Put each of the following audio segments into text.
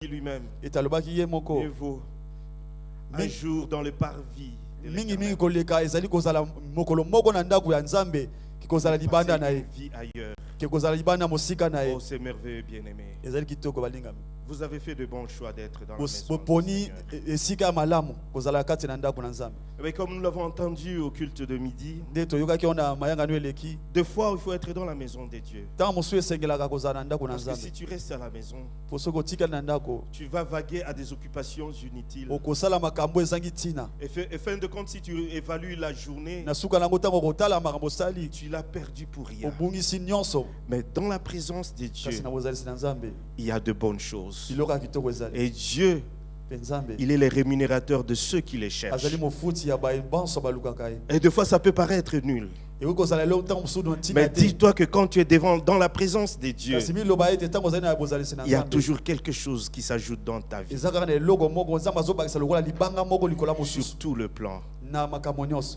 lui-même. Et Mieux vaut un jour dans le parvis de l'Éternel vie ailleurs. Oh, c'est merveilleux, bien-aimé. Vous avez fait de bons choix d'être dans la maison du Seigneur. Mais comme nous l'avons entendu au culte de midi, des fois il faut être dans la maison de Dieu. Parce que si tu restes à la maison, tu vas vaguer à des occupations inutiles. Et fin de compte, si tu évalues la journée, tu l'as perdu pour rien. Mais dans la présence de Dieu, il y a de bonnes choses. Et Dieu, il est le rémunérateur de ceux qui les cherchent. Et des fois ça peut paraître nul. Mais dis-toi que quand tu es dans la présence de Dieu, il y a toujours quelque chose qui s'ajoute dans ta vie. Sur tout le plan.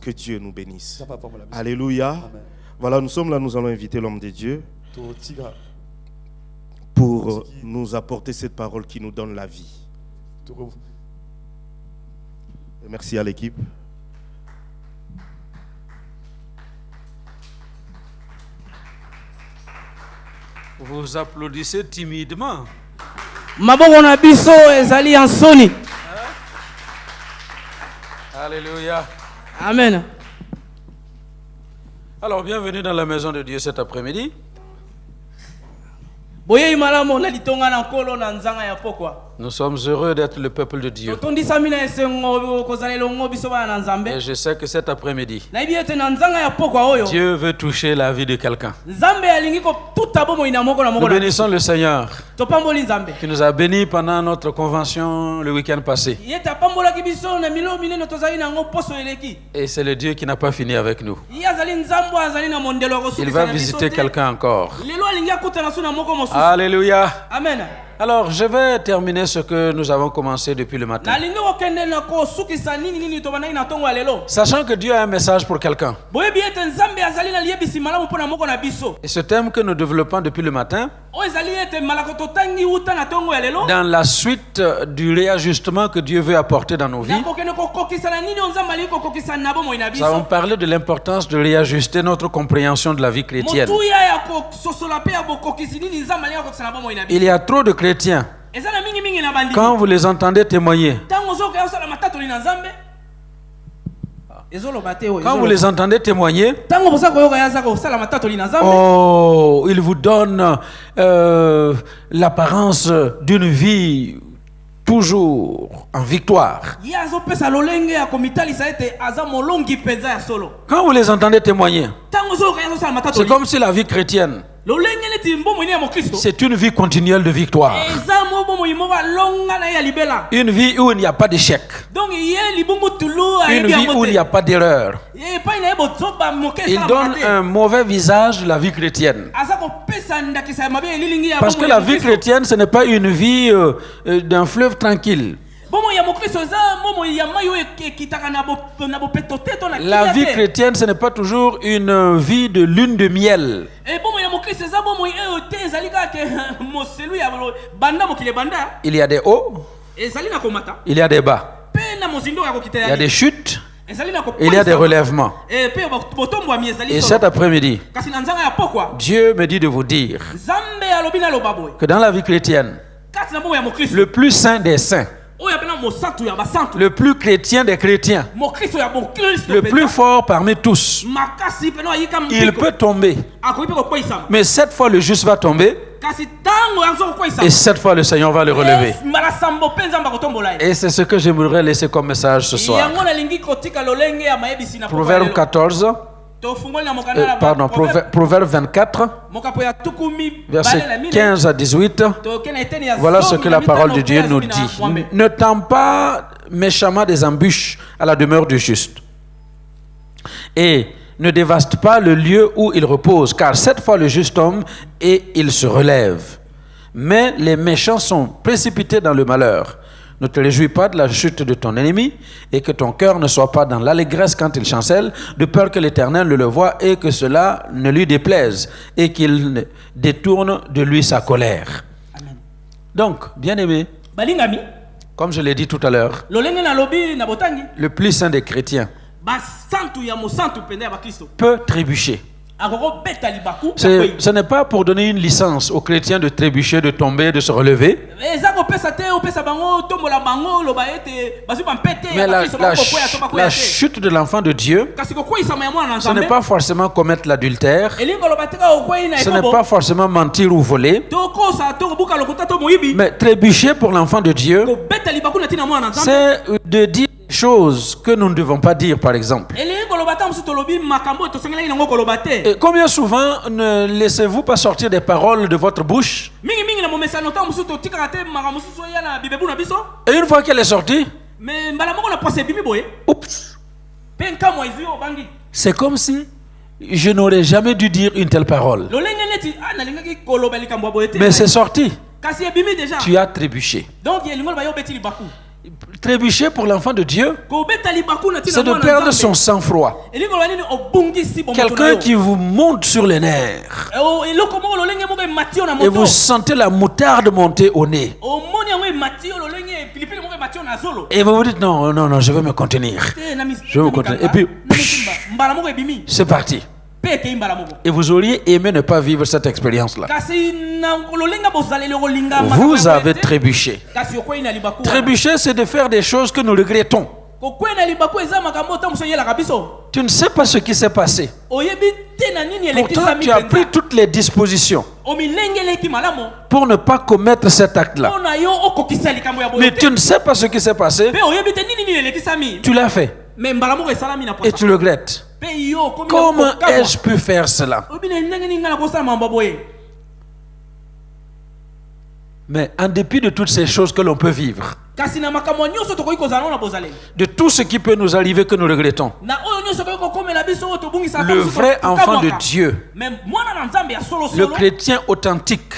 Que Dieu nous bénisse. Alléluia. Amen. Voilà, nous sommes là, nous allons inviter l'homme de Dieu pour nous apporter cette parole qui nous donne la vie. Et merci à l'équipe. Vous applaudissez timidement. Alléluia. Amen. Alors, bienvenue dans la maison de Dieu cet après-midi. Nous sommes heureux d'être le peuple de Dieu. Et je sais que cet après-midi, Dieu veut toucher la vie de quelqu'un. Nous bénissons le Seigneur qui nous a bénis pendant notre convention le week-end passé. Et c'est le Dieu qui n'a pas fini avec nous. Il va visiter quelqu'un encore. Alléluia. Amen. Alors, je vais terminer ce que nous avons commencé depuis le matin. Sachant que Dieu a un message pour quelqu'un. Et ce thème que nous développons depuis le matin, dans la suite du réajustement que Dieu veut apporter dans nos vies, nous avons parlé de l'importance de réajuster notre compréhension de la vie chrétienne. Il y a trop de chrétiens. Quand vous les entendez témoigner, oh, ils vous donnent l'apparence d'une vie toujours en victoire. Quand vous les entendez témoigner, c'est comme si la vie chrétienne, c'est une vie continuelle de victoire. Une vie où il n'y a pas d'échec. Une vie où il n'y a pas d'erreur. Il donne un mauvais visage de la vie chrétienne. Parce que la vie chrétienne, ce n'est pas une vie d'un fleuve tranquille. La vie chrétienne, ce n'est pas toujours une vie de lune de miel. Il y a des hauts, il y a des bas, il y a des chutes, il y a des relèvements. Et cet après-midi, Dieu me dit de vous dire que dans la vie chrétienne, le plus saint des saints, le plus chrétien des chrétiens, le plus fort parmi tous, il peut tomber. Mais cette fois le juste va tomber. Et cette fois le Seigneur va le relever. Et c'est ce que j'aimerais laisser comme message ce soir. Proverbe 14. Proverbe 24, versets 15 à 18. Voilà ce que la parole de Dieu nous dit. Ne tends pas méchamment des embûches à la demeure du juste. Et ne dévaste pas le lieu où il repose, car cette fois le juste tombe et il se relève. Mais les méchants sont précipités dans le malheur. Ne te réjouis pas de la chute de ton ennemi et que ton cœur ne soit pas dans l'allégresse quand il chancelle, de peur que l'Éternel le voie et que cela ne lui déplaise et qu'il détourne de lui sa colère. Amen. Donc, bien-aimé, comme je l'ai dit tout à l'heure, le plus saint des chrétiens peut trébucher. Ce n'est pas pour donner une licence aux chrétiens de trébucher, de tomber, de se relever. Mais la chute de l'enfant de Dieu, ce n'est pas forcément commettre l'adultère, ce n'est pas forcément mentir ou voler. Mais trébucher pour l'enfant de Dieu, c'est de dire des choses que nous ne devons pas dire, par exemple. Et combien souvent ne laissez-vous pas sortir des paroles de votre bouche? Et une fois qu'elle est sortie, oups, c'est comme si je n'aurais jamais dû dire une telle parole. Mais c'est sorti. Tu as trébuché. Trébucher pour l'enfant de Dieu, c'est de perdre son sang-froid. Quelqu'un qui vous monte sur les nerfs et vous sentez la moutarde monter au nez. Et vous vous dites non, non, non, je vais me contenir. Je vais me contenir. Et puis, c'est parti. Et vous auriez aimé ne pas vivre cette expérience-là. Vous avez trébuché. Trébucher, c'est de faire des choses que nous regrettons. Tu ne sais pas ce qui s'est passé. Pourtant, tu as pris toutes les dispositions pour ne pas commettre cet acte-là. Mais tu ne sais pas ce qui s'est passé. Tu l'as fait. Et tu regrettes. Comment ai-je pu faire cela? Mais en dépit de toutes ces choses que l'on peut vivre, de tout ce qui peut nous arriver que nous regrettons, le vrai enfant de Dieu, le chrétien authentique,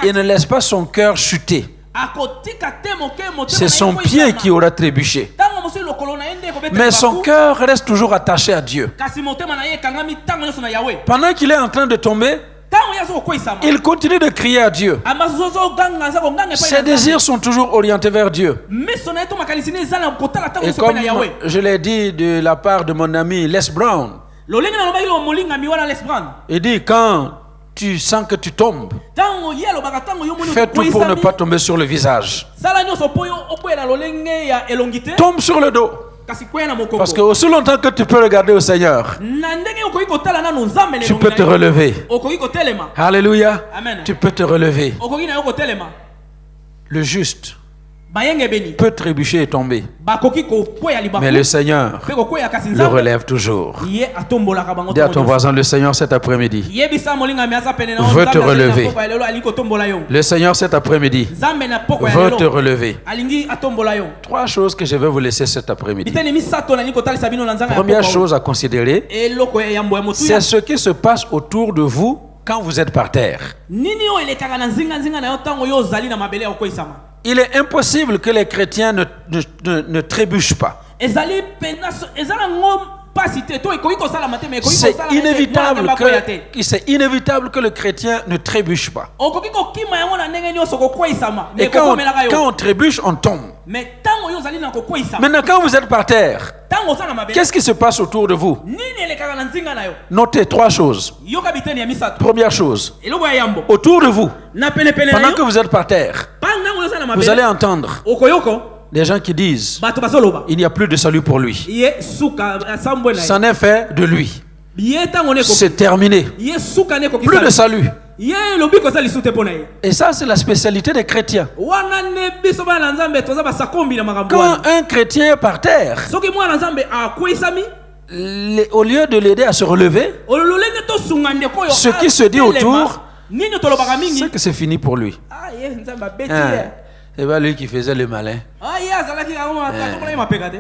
il ne laisse pas son cœur chuter. C'est son pied qui aura trébuché. Mais son cœur reste toujours attaché à Dieu. Pendant qu'il est en train de tomber, il continue de crier à Dieu. Ses désirs sont toujours orientés vers Dieu. Et comme je l'ai dit de la part de mon ami Les Brown, il dit quand tu sens que tu tombes, fais tout pour ne pas tomber sur le visage. Tombe sur le dos. Parce que aussi longtemps que tu peux regarder au Seigneur, tu peux te relever. Alléluia. Tu peux te relever. Le juste peut trébucher et tomber, mais le Seigneur le relève toujours. Dis à ton voisin, le Seigneur cet après-midi veut te relever. Le Seigneur cet après-midi veut te relever. 3 choses que je vais vous laisser cet après-midi. Première chose à considérer, c'est ce qui se passe autour de vous quand vous êtes par terre. Il est impossible que les chrétiens ne trébuchent pas. C'est inévitable que le chrétien ne trébuche pas. Et quand on trébuche, on tombe. Maintenant, quand vous êtes par terre, qu'est-ce qui se passe autour de vous? Notez 3 choses. Première chose, autour de vous, pendant que vous êtes par terre, vous allez entendre des gens qui disent il n'y a plus de salut pour lui. C'en est fait de lui. C'est terminé. Plus de salut. Et ça, c'est la spécialité des chrétiens. Quand un chrétien est par terre, au lieu de l'aider à se relever, ce qui se dit autour, c'est que c'est fini pour lui. C'est pas lui qui faisait le malin.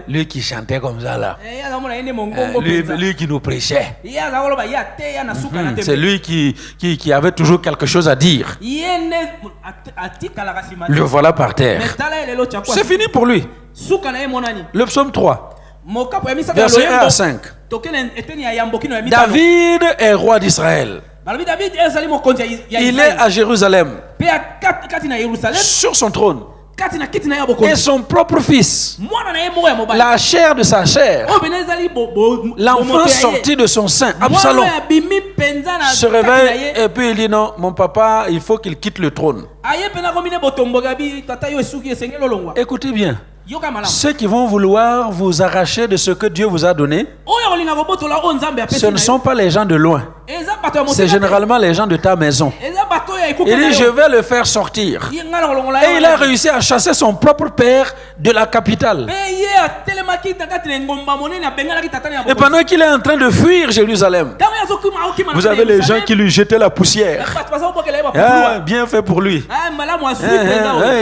Lui qui chantait comme ça là. Lui qui nous prêchait. C'est lui qui avait toujours quelque chose à dire. Le voilà par terre. C'est fini pour lui. Le psaume 3. Verset 1 à 5. David est roi d'Israël. Il est à Jérusalem. sur son trône. Et son propre fils, la chair de sa chair, l'enfant sorti de son sein, Absalom, se réveille et puis il dit non, mon papa, il faut qu'il quitte le trône. Écoutez bien. Ceux qui vont vouloir vous arracher de ce que Dieu vous a donné, ce ne sont pas les gens de loin. C'est généralement les gens de ta maison. Il dit, je vais le faire sortir. Et il a réussi à chasser son propre père de la capitale. Et pendant qu'il est en train de fuir Jérusalem, vous avez les gens qui lui jetaient la poussière. Ah, bien fait pour lui.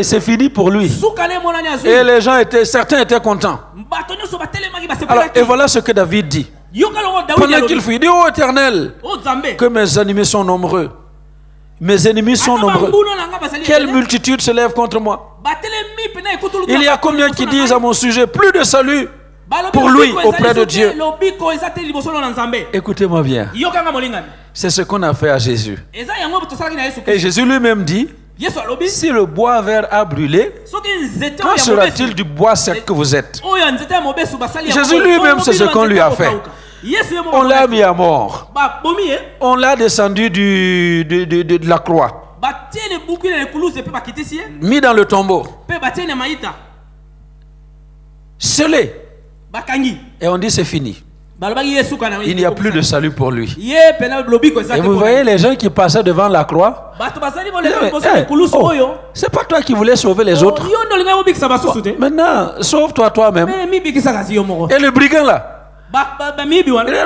C'est fini pour lui. Et les gens certains étaient contents. Alors, et voilà ce que David dit. Pendant qu'il fuit, il dit, ô Éternel, que mes ennemis sont nombreux. Mes ennemis sont nombreux. Quelle multitude se lève contre moi. Il y a combien qui disent à mon sujet, plus de salut pour lui auprès de Dieu. Écoutez-moi bien. C'est ce qu'on a fait à Jésus. Et Jésus lui-même dit, si le bois vert a brûlé, quand sera-t-il du bois sec que vous êtes? Jésus lui-même, c'est ce qu'on lui a fait. On l'a mis à mort. On l'a descendu de la croix. Mis dans le tombeau. Scellé. Et on dit c'est fini. Il n'y a plus de salut pour lui. Et vous voyez les gens qui passaient devant la croix. C'est pas toi qui voulais sauver les autres. Maintenant, sauve-toi toi-même. Et le brigand là.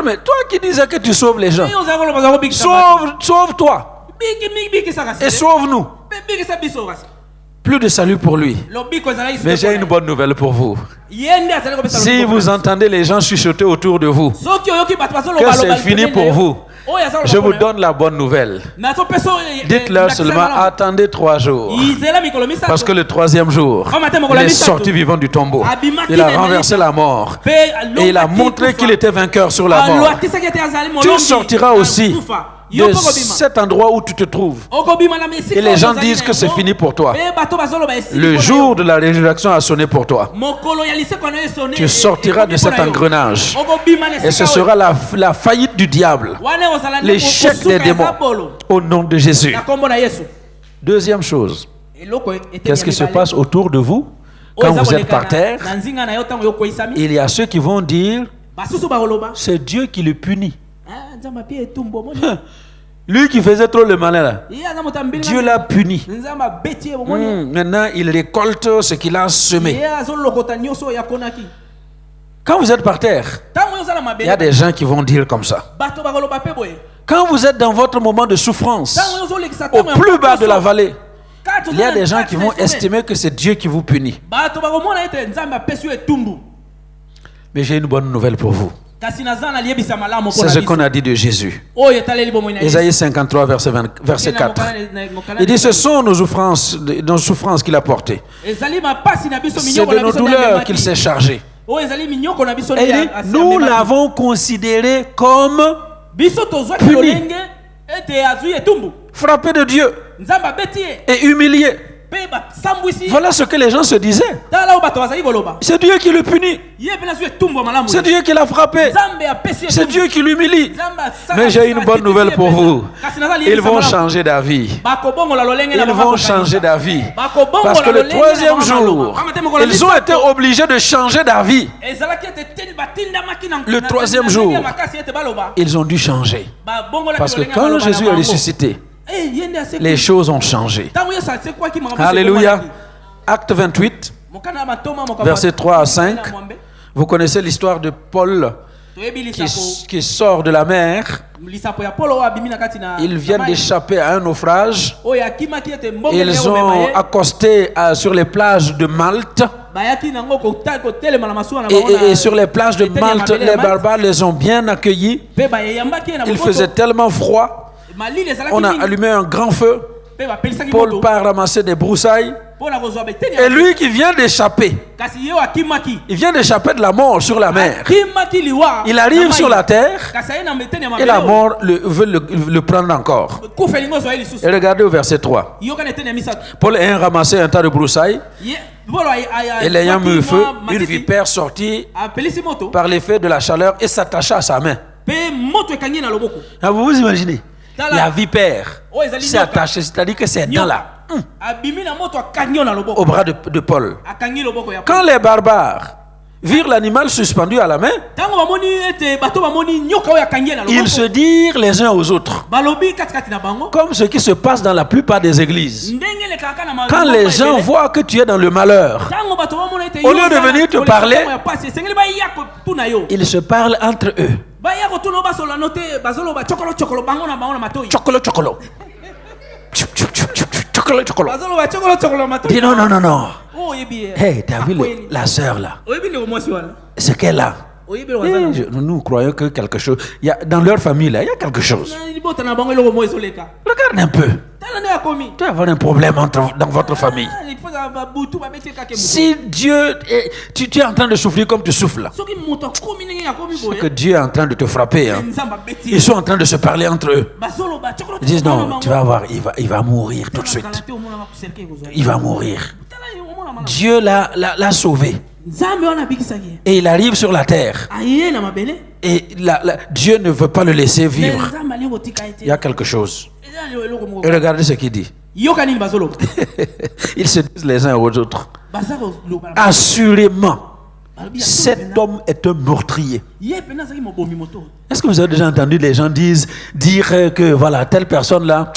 Mais toi qui disais que tu sauves les gens, sauve-toi et sauve-nous. Plus de salut pour lui. Mais j'ai une bonne nouvelle pour vous. Si vous entendez les gens chuchoter autour de vous que c'est fini pour vous, je vous donne la bonne nouvelle. Dites-leur seulement, attendez 3 jours. Parce que le 3e jour, il est sorti vivant du tombeau. Il a renversé la mort. Et il a montré qu'il était vainqueur sur la mort. Tu sortiras aussi de cet endroit où tu te trouves. Et les gens disent que c'est fini pour toi. Le jour de la résurrection a sonné pour toi. Tu sortiras de cet engrenage. Et ce sera la faillite du diable. L'échec des démons. Au nom de Jésus. Deuxième chose. Qu'est-ce qui se passe autour de vous? Quand vous êtes par terre, il y a ceux qui vont dire c'est Dieu qui le punit. Lui qui faisait trop le malin là, Dieu l'a puni. Maintenant il récolte ce qu'il a semé. Quand vous êtes par terre, il y a des gens qui vont dire comme ça. Quand vous êtes dans votre moment de souffrance, au plus bas de la vallée, il y a des gens qui vont estimer que c'est Dieu qui vous punit. Mais j'ai une bonne nouvelle pour vous. C'est ce qu'on a dit de Jésus. Ésaïe 53, verset 4. Il dit, ce sont nos souffrances qu'il a portées. C'est de nos douleurs qu'il s'est chargé. Et il dit, nous l'avons considéré comme puni, frappé de Dieu et humilié. Voilà ce que les gens se disaient. C'est Dieu qui le punit. C'est Dieu qui l'a frappé. C'est Dieu qui l'humilie. Mais j'ai une bonne nouvelle pour vous. Ils vont changer d'avis. Ils vont changer d'avis. Parce que le 3e jour, ils ont été obligés de changer d'avis. Le 3e jour, ils ont dû changer. Parce que quand Jésus est ressuscité, les choses ont changé. Alléluia. Acte 28, versets 3 à 5. Vous connaissez l'histoire de Paul qui sort de la mer. Ils viennent d'échapper à un naufrage. Ils ont accosté sur les plages de Malte. Et sur les plages de Malte, les barbares les ont bien accueillis. Il faisait tellement froid. On a allumé un grand feu. Paul part ramasser des broussailles. Et lui qui vient d'échapper, il vient d'échapper de la mort sur la mer. Il arrive sur la terre et la mort veut le prendre encore. Et regardez au verset 3. Paul ayant ramassé un tas de broussailles et l'ayant mis au feu, une vipère sortit par l'effet de la chaleur et s'attacha à sa main. Vous vous imaginez? La vipère s'est attachée, c'est-à-dire que c'est dans là. Au bras de Paul. Quand les barbares virent l'animal suspendu à la main, ils se dirent les uns aux autres, comme ce qui se passe dans la plupart des églises. Quand les gens voient que tu es dans le malheur, au lieu de venir te parler, ils se parlent entre eux. Chocolo. Dis non. Hey, t'as vu la sœur là? Ce qu'elle a. Nous croyons que quelque chose. Dans leur famille là, il y a quelque chose. Regarde un peu. Tu vas avoir un problème dans votre famille. Si Dieu, tu es en train de souffrir comme tu souffles là, c'est que Dieu est en train de te frapper. Hein. Ils sont en train de se parler entre eux. Ils disent non, tu vas voir, il va mourir tout de suite. Il va mourir. Dieu l'a sauvé. Et il arrive sur la terre. Et Dieu ne veut pas le laisser vivre. Il y a quelque chose. Et regardez ce qu'il dit. Ils se disent les uns aux autres. Assurément, cet homme est un meurtrier. Est-ce que vous avez déjà entendu les gens dire que voilà, telle personne là,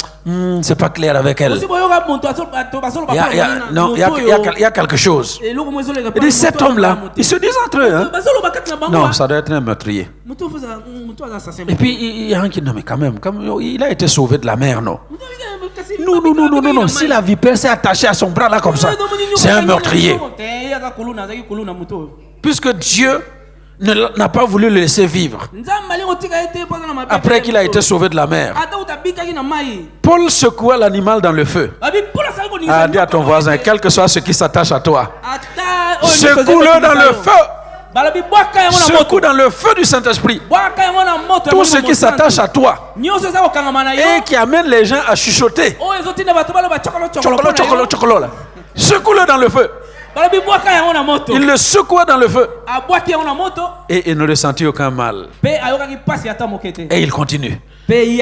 c'est pas clair avec elle. Il y a quelque chose. Il dit cet homme là, ils se disent entre eux. Hein? Non, ça doit être un meurtrier. Et puis il y a un qui dit non mais quand même, il a été sauvé de la mer, non? Non. Si la vipère s'est attachée à son bras là comme ça, c'est un meurtrier. Puisque Dieu n'a pas voulu le laisser vivre après qu'il a été sauvé de la mer. Paul secoua l'animal dans le feu. A dit à ton voisin, quel que soit ce qui s'attache à toi, secoue-le dans le feu. Secoue dans le feu du Saint-Esprit tout ce qui s'attache à toi et qui amène les gens à chuchoter. Chocolo là. Secoue-le dans le feu. Il le secoua dans le feu et il ne ressentit aucun mal. Et il continue. Il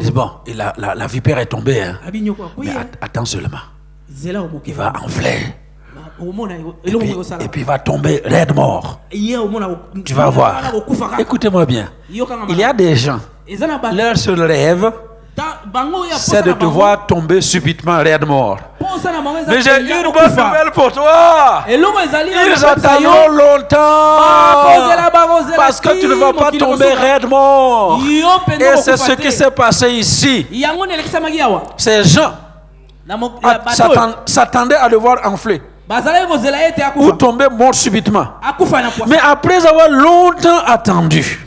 dit bon, la vipère est tombée. Hein. Mais attends seulement. Il va enfler. Et puis il va tomber raide mort. Tu vas voir. Écoutez-moi bien. Il y a des gens, leur seul rêve, c'est de te voir tomber subitement raide mort. Mais j'ai une bonne nouvelle pour toi. Ils attendront longtemps parce que tu ne vas pas tomber raide mort. Et c'est ce qui s'est passé ici. Ces gens s'attendaient à le voir enfler ou tomber mort subitement. Mais après avoir longtemps attendu,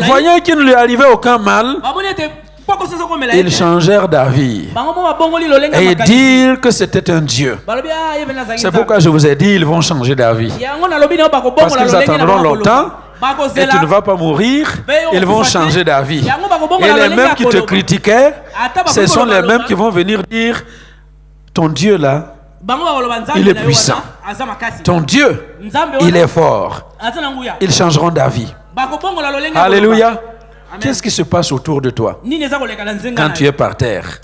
voyant qu'il ne lui arrivait aucun mal, ils changèrent d'avis et dirent que c'était un Dieu. C'est pourquoi je vous ai dit, ils vont changer d'avis. Parce qu'ils attendront longtemps et tu ne vas pas mourir, ils vont changer d'avis. Et les mêmes qui te critiquaient, ce sont les mêmes qui vont venir dire, ton Dieu là, il est puissant. Ton Dieu, il est fort. Ils changeront d'avis. Alléluia. Qu'est-ce qui se passe autour de toi quand tu es par terre?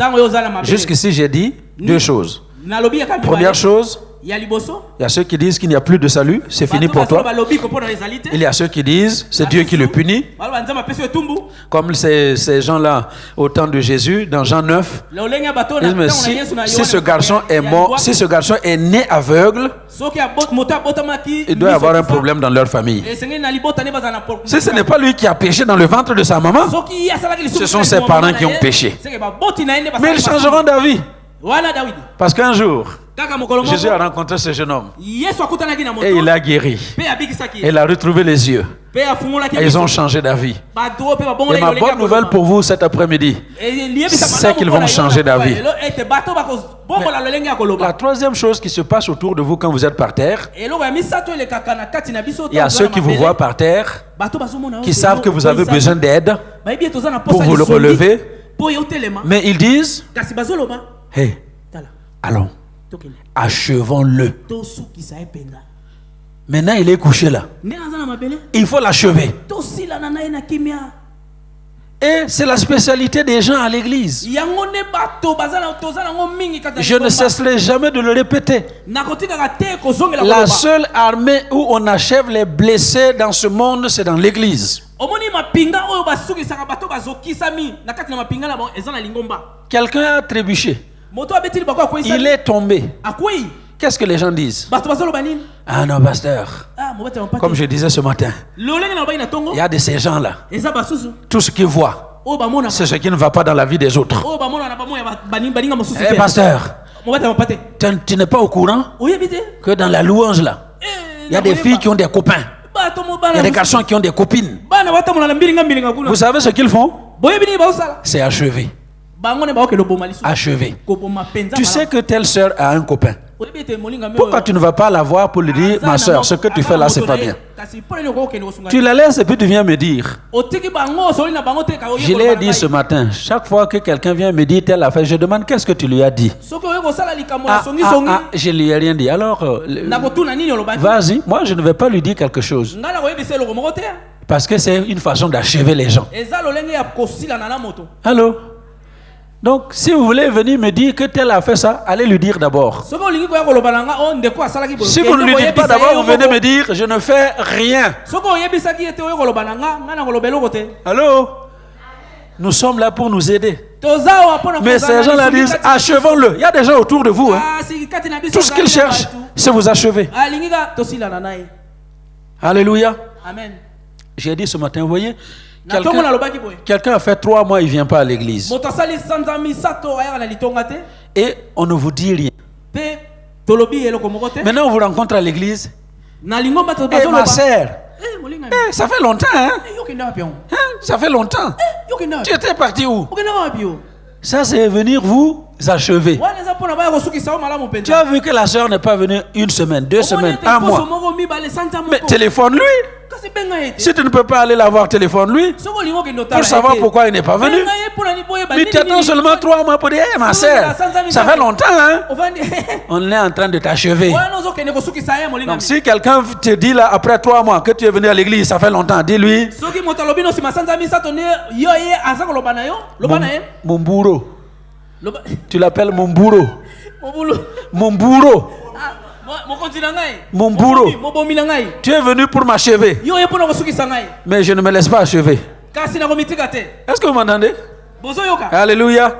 Jusqu'ici, j'ai dit deux choses. Première chose, il y a ceux qui disent qu'il n'y a plus de salut, c'est fini pour toi. Il y a ceux qui disent c'est Dieu qui le punit. Comme ces gens-là au temps de Jésus, dans Jean 9, mais si ce garçon est mort, si ce garçon est né aveugle, il doit y avoir un problème dans leur famille. Si ce n'est pas lui qui a péché dans le ventre de sa maman, ce sont ses parents qui ont péché. Mais ils changeront d'avis. Parce qu'un jour, Jésus a rencontré ce jeune homme. Et il a guéri. Il a retrouvé les yeux. Et ils ont changé d'avis. Et ma bonne nouvelle pour vous cet après-midi, c'est qu'ils vont changer d'avis. La troisième chose qui se passe autour de vous quand vous êtes par terre, il y a ceux qui vous voient par terre, qui savent que vous avez besoin d'aide pour vous le relever. Mais ils disent, hey, allons, achevons-le. Maintenant, il est couché là. Il faut l'achever. Et c'est la spécialité des gens à l'église. Je ne cesserai jamais de le répéter. La seule armée où on achève les blessés dans ce monde, c'est dans l'église. Quelqu'un a trébuché. Il est tombé. Qu'est-ce que les gens disent? Ah non, pasteur. Comme je disais ce matin, il y a de ces gens-là. Tout ce qu'ils voient, c'est ce qui ne va pas dans la vie des autres. Eh, pasteur, tu n'es pas au courant que dans la louange là, il y a des filles qui ont des copains. Il y a des garçons qui ont des copines. Vous savez ce qu'ils font? C'est achevé. Achevé. Tu sais que telle sœur a un copain. Pourquoi tu ne vas pas la voir pour lui dire, ma soeur, ce que tu fais là, c'est pas bien? Tu la laisses et puis tu viens me dire. Je l'ai dit ce matin, chaque fois que quelqu'un vient me dire telle affaire, je demande qu'est-ce que tu lui as dit. Je ne lui ai rien dit. Alors, vas-y, moi je ne vais pas lui dire quelque chose. Parce que c'est une façon d'achever les gens. Allô? Donc, si vous voulez venir me dire que tel a fait ça, allez lui dire d'abord. Si vous ne lui dites pas d'abord, vous venez me dire, je ne fais rien. Allô? Nous sommes là pour nous aider. Mais ces gens-là disent, achevons-le. Il y a des gens autour de vous. Hein. Tout ce qu'ils cherchent, c'est vous achever. Alléluia. Amen. J'ai dit ce matin, vous voyez, quelqu'un a fait 3 mois, il ne vient pas à l'église. Et on ne vous dit rien. Maintenant, on vous rencontre à l'église. Et ma sœur, ça fait longtemps, hein? Ça fait longtemps. Tu étais parti où? Ça, c'est venir vous achever. Tu as vu que la sœur n'est pas venue 1 semaine, 2 semaines, 1 mois. Mais téléphone-lui. Si tu ne peux pas aller la voir, téléphone-lui pour savoir pourquoi il n'est pas venu. Mais tu attends seulement 3 mois pour dire, hey, ma soeur, ça fait longtemps, hein? On est en train de t'achever. Donc si quelqu'un te dit là, après 3 mois, que tu es venu à l'église, ça fait longtemps, dis-lui, mon bourreau. Tu l'appelles mon bourreau. Mon bourreau. Mon bourreau. Tu es venu pour m'achever. Mais je ne me laisse pas achever. Est-ce que vous m'entendez? Alléluia.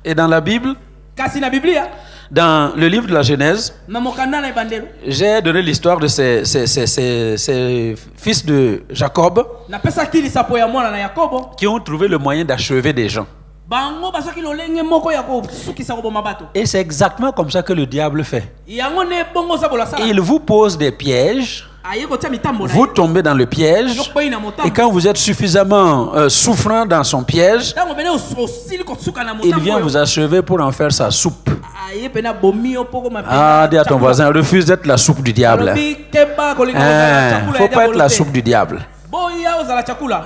Et dans la Bible, dans le livre de la Genèse, j'ai donné l'histoire de ces fils de Jacob qui ont trouvé le moyen d'achever des gens. Et c'est exactement comme ça que le diable fait. Il vous pose des pièges. Vous tombez dans le piège. Et quand vous êtes suffisamment souffrant dans son piège, il vient vous achever pour en faire sa soupe. Ah, dis à ton voisin, refuse d'être la soupe du diable. Il ne faut pas être la soupe du diable.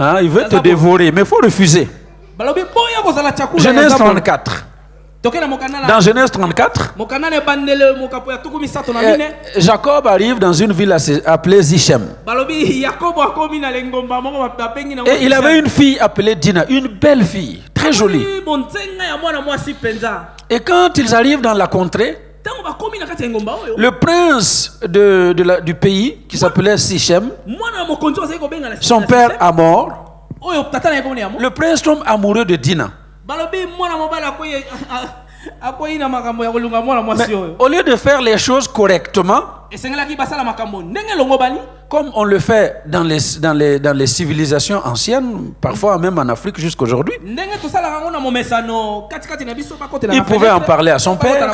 Ah, il veut te dévorer, mais il faut refuser. Genèse 34. Dans Genèse 34, Jacob arrive dans une ville appelée Sichem. Et il avait une fille appelée Dina, une belle fille, très jolie. Et quand ils arrivent dans la contrée, le prince du pays, qui s'appelait Sichem, son père a mort. Le prince tombe amoureux de Dina. Mais au lieu de faire les choses correctement, comme on le fait dans les civilisations anciennes, parfois même en Afrique jusqu'aujourd'hui, il pouvait en parler à son père,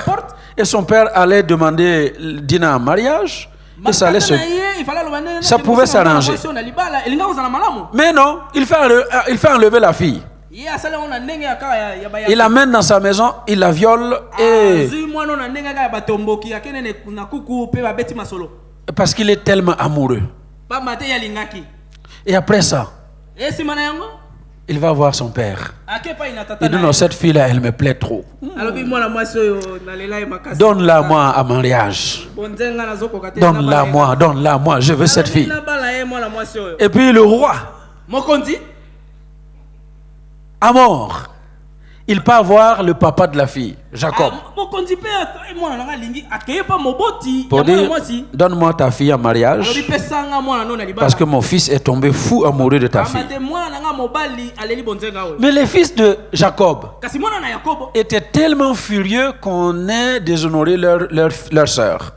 et son père allait demander Dina en mariage, et ça pouvait s'arranger. Mais non, il fait enlever la fille. Il l'amène dans sa maison, il la viole et... Parce qu'il est tellement amoureux. Et après ça, il va voir son père. Il dit non, cette fille-là, elle me plaît trop. Donne-la moi à mariage. Donne-la moi, je veux cette fille. Et puis le roi, à mort, il part voir le papa de la fille, Jacob, pour dire, donne-moi ta fille en mariage, parce que mon fils est tombé fou amoureux de ta fille. Mais les fils de Jacob étaient tellement furieux qu'on ait déshonoré leur sœur.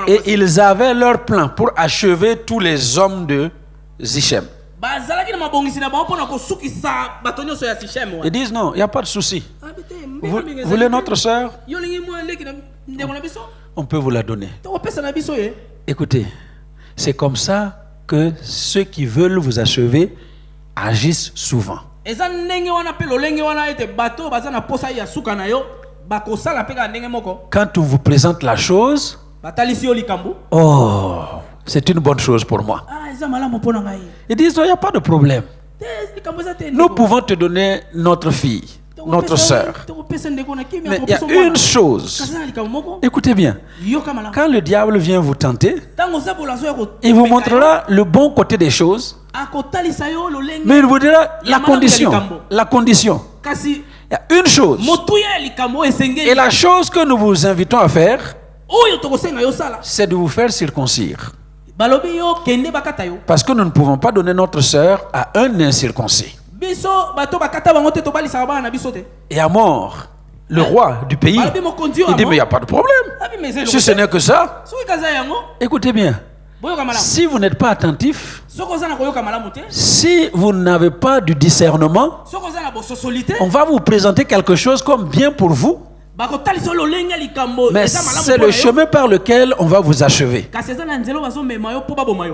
Et ils avaient leur plan pour achever tous les hommes de Sichem. Ils disent non, il n'y a pas de souci. Vous voulez notre sœur? On peut vous la donner. Écoutez, c'est comme ça que ceux qui veulent vous achever agissent souvent. Quand on vous présente la chose, oh, c'est une bonne chose pour moi. Ils disent, il n'y a pas de problème. Nous pouvons te donner notre fille, notre sœur. Mais il y a une chose. Écoutez bien. Quand le diable vient vous tenter, il vous montrera le bon côté des choses. Mais il vous dira la condition. La condition. Il y a une chose. Et la chose que nous vous invitons à faire, c'est de vous faire circoncire. Parce que nous ne pouvons pas donner notre sœur à un incirconcis. Et à mort, le roi du pays, il dit mais il n'y a pas de problème. Si ce n'est que ça, écoutez bien. Si vous n'êtes pas attentif, si vous n'avez pas du discernement, on va vous présenter quelque chose comme bien pour vous, mais c'est le chemin par lequel on va vous achever.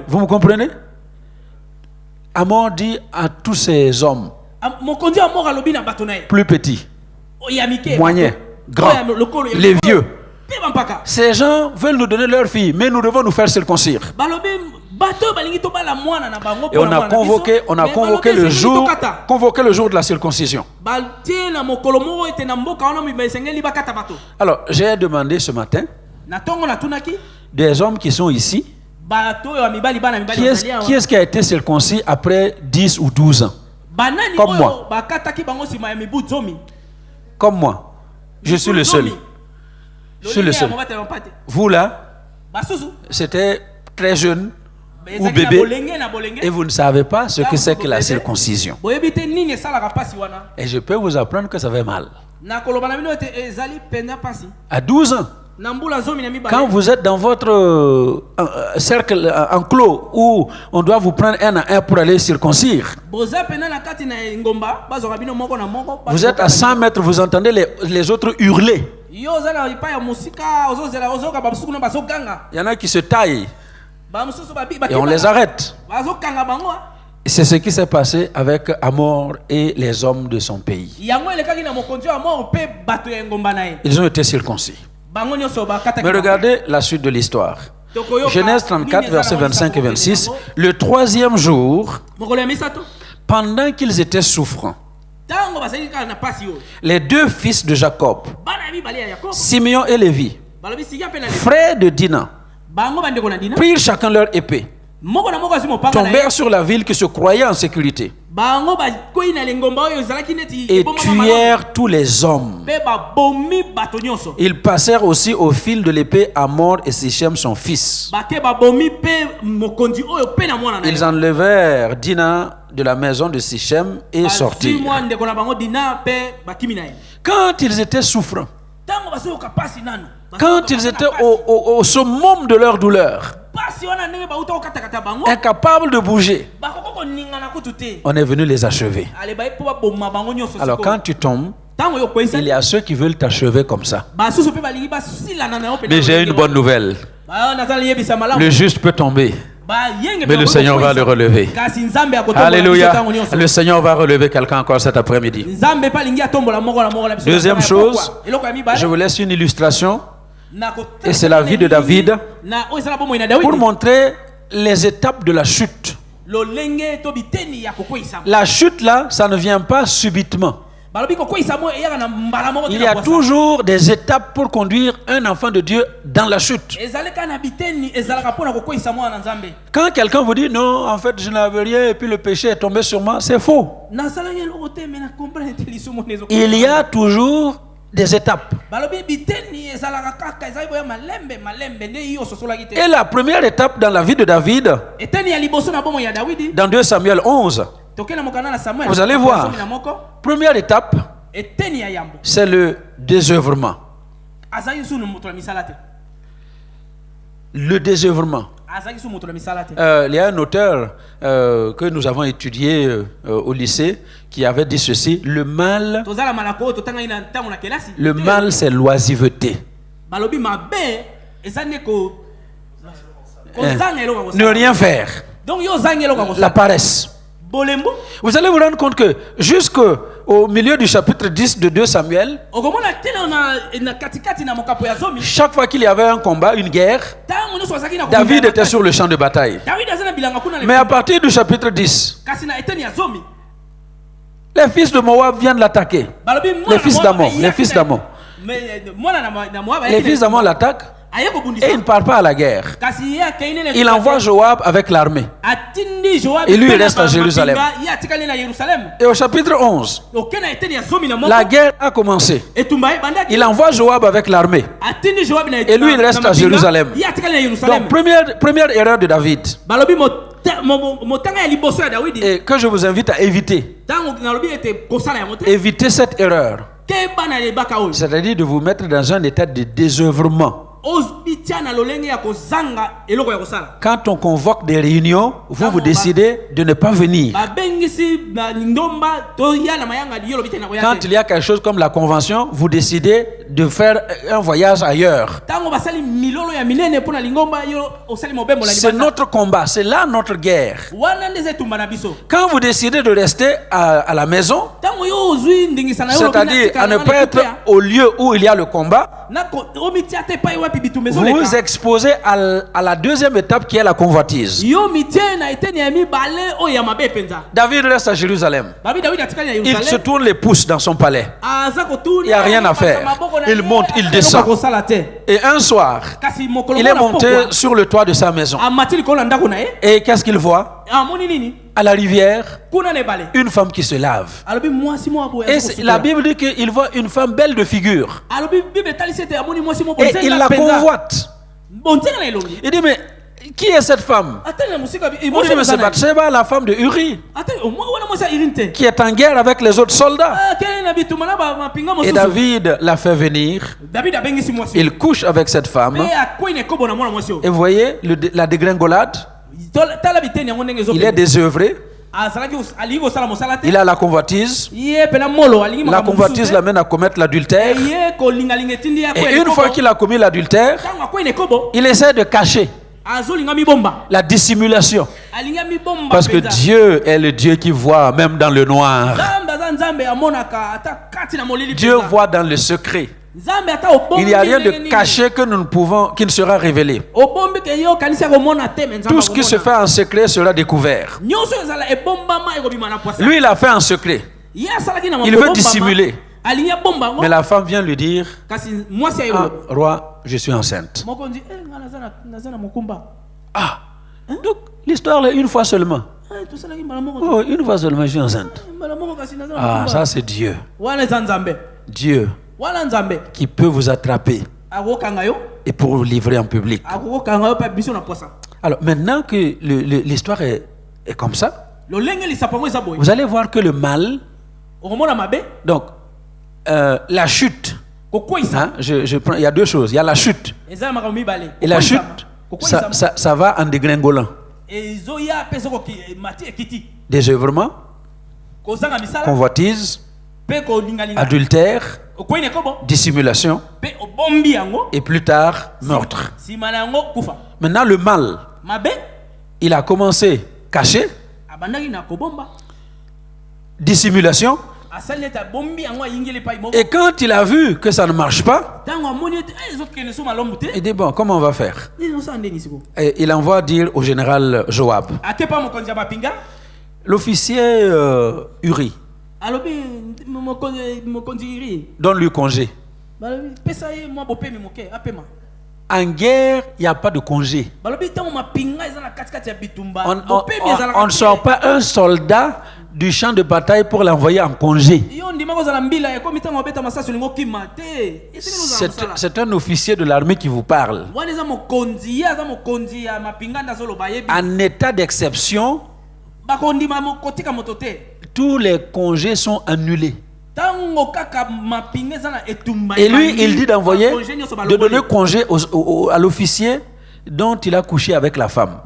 Vous me comprenez? Amor dit à tous ces hommes, plus petits, moyens, grands, les vieux, ces gens veulent nous donner leur fille, mais nous devons nous faire circoncire. Et on a convoqué le jour de la circoncision. Alors, j'ai demandé ce matin des hommes qui sont ici, qui est-ce qui a été circoncis après 10 ou 12 ans? Comme moi. Comme moi. Je suis le seul. Je suis le seul. Vous là, c'était très jeune ou bébé et vous ne savez pas ce que c'est que la circoncision. Et je peux vous apprendre que ça fait mal. À 12 ans, quand vous êtes dans votre cercle enclos où on doit vous prendre un à un pour aller circoncire, vous êtes à 100 mètres, vous entendez les autres hurler. Il y en a qui se taillent et on les arrête. C'est ce qui s'est passé avec Amor et les hommes de son pays. Ils ont été circoncis. Mais regardez la suite de l'histoire. Genèse 34, versets 25 et 26. Le troisième jour, pendant qu'ils étaient souffrants, les deux fils de Jacob, Simeon et Lévi, frères de Dina, prirent chacun leur épée, tombèrent sur la ville qui se croyait en sécurité et tuèrent tous les hommes. Ils passèrent aussi au fil de l'épée Amor et Sichem son fils. Ils enlevèrent Dina de la maison de Sichem et sortirent. Quand ils étaient souffrants, quand ils étaient au summum de leur douleur, incapables de bouger. On est venu les achever. Alors quand tu tombes, il y a ceux qui veulent t'achever comme ça. Mais j'ai une bonne nouvelle. Le juste peut tomber, mais le Seigneur va le relever. Alléluia. Le Seigneur va relever quelqu'un encore cet après-midi. Deuxième chose, je vous laisse une illustration. Et c'est la vie de David pour montrer les étapes de la chute. La chute là, ça ne vient pas subitement. Il y a toujours des étapes pour conduire un enfant de Dieu dans la chute. Quand quelqu'un vous dit non, en fait je n'avais rien et puis le péché est tombé sur moi, c'est faux. Il y a toujours des étapes. Et la première étape dans la vie de David, dans 2 Samuel 11, vous allez voir, première étape, c'est le désœuvrement. Le désœuvrement. Il y a un auteur que nous avons étudié au lycée qui avait dit ceci: le mal c'est l'oisiveté. Ne rien faire, la paresse. Vous allez vous rendre compte que jusqu'au milieu du chapitre 10 de 2 Samuel, chaque fois qu'il y avait un combat, une guerre, David était sur le champ de bataille. Mais à partir du chapitre 10, les fils de Moab viennent l'attaquer. Les fils d'Ammon. Les fils d'Ammon l'attaquent. Et il ne part pas à la guerre. Il envoie Joab avec l'armée. Et lui, il reste à Jérusalem. Et au chapitre 11, la guerre a commencé. Il envoie Joab avec l'armée. Et lui, il reste à Jérusalem. Donc, première erreur de David. Et que je vous invite à éviter. Évitez cette erreur. C'est-à-dire de vous mettre dans un état de désœuvrement. Quand on convoque des réunions, vous décidez de ne pas venir. Quand il y a quelque chose comme la convention, vous décidez de faire un voyage ailleurs. C'est notre combat, c'est là notre guerre. Quand vous décidez de rester à la maison, c'est-à-dire à ne pas être au lieu où il y a le combat, vous vous exposez à la deuxième étape qui est la convoitise. David reste à Jérusalem. Il se tourne les pouces dans son palais. Il n'y a rien à faire. Il monte, il descend. Et un soir, il est monté sur le toit de sa maison. Et qu'est-ce qu'il voit? À la rivière, une femme qui se lave. Et la Bible dit qu'il voit une femme belle de figure. Et il la convoite. Il dit, mais qui est cette femme? Il dit, mais c'est Bathsheba, la femme de Uri, qui est en guerre avec les autres soldats. Et David l'a fait venir. Il couche avec cette femme. Et vous voyez la dégringolade. Il est désœuvré. Il a la convoitise. La convoitise l'amène à commettre l'adultère. Et une fois qu'il a commis l'adultère, il essaie de cacher. La dissimulation. Parce que Dieu est le Dieu qui voit même dans le noir. Dieu voit dans le secret. Il n'y a rien de caché que nous ne pouvons, qui ne sera révélé. Tout ce qui se fait en secret sera découvert. Lui, il a fait en secret. Il veut dissimuler. Mais la femme vient lui dire: ah, roi, je suis enceinte. Ah, donc l'histoire est une fois seulement. Oh, une fois seulement, je suis enceinte. Ah, ça c'est Dieu. Dieu qui peut vous attraper et pour vous livrer en public. Alors maintenant que l'histoire est comme ça, vous allez voir que le mal, donc la chute, hein, il y a deux choses. Il y a la chute. Et la chute, ça va en dégringolant. Désœuvrement, convoitise, adultère, dissimulation et plus tard meurtre. Maintenant le mal, il a commencé caché, dissimulation, et quand il a vu que ça ne marche pas, il dit bon, comment on va faire? Et il envoie dire au général Joab, l'officier Uri, donne-lui congé. En guerre, il n'y a pas de congé. On ne sort pas un soldat du champ de bataille pour l'envoyer en congé. C'est un officier de l'armée qui vous parle. En état d'exception, tous les congés sont annulés. Et lui, il dit d'envoyer, de donner congé à l'officier dont il a couché avec la femme.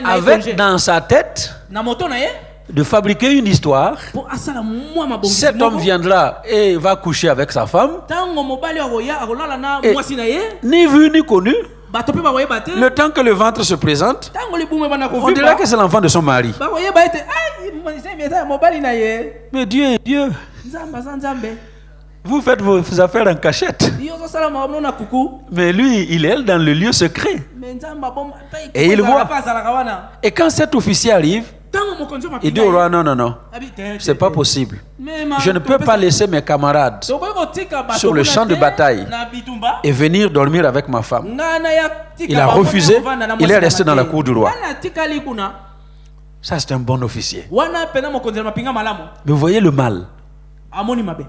Avec dans sa tête de fabriquer une histoire. Cet homme viendra et va coucher avec sa femme. Et ni vu ni connu. Le temps que le ventre se présente, on dirait que c'est l'enfant de son mari. Mais Dieu est Dieu. Vous faites vos affaires en cachette. Mais lui, il est dans le lieu secret. Et il voit. Et quand cet officier arrive, il dit au roi, non, non, non, c'est pas possible. Je ne peux pas laisser mes camarades sur le champ de bataille et venir dormir avec ma femme. Il a refusé, il est resté dans la cour du roi. Ça, c'est un bon officier. Mais vous voyez le mal.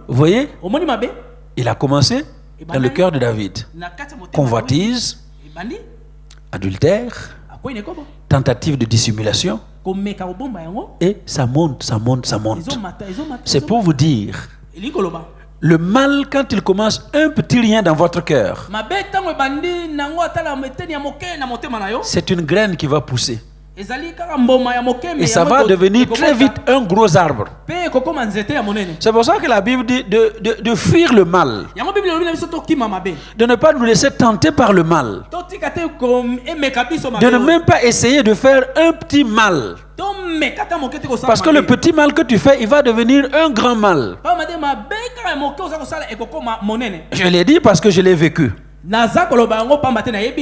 Vous voyez? Il a commencé dans le cœur de David. Convoitise, adultère, tentative de dissimulation. Et ça monte, ça monte, ça monte. C'est pour vous dire, le mal, quand il commence un petit rien dans votre cœur, c'est une graine qui va pousser. Et ça va devenir très vite un gros arbre. C'est pour ça que la Bible dit de fuir le mal. De ne pas nous laisser tenter par le mal. De ne même pas essayer de faire un petit mal. Parce que le petit mal que tu fais, il va devenir un grand mal. Je l'ai dit parce que je l'ai vécu.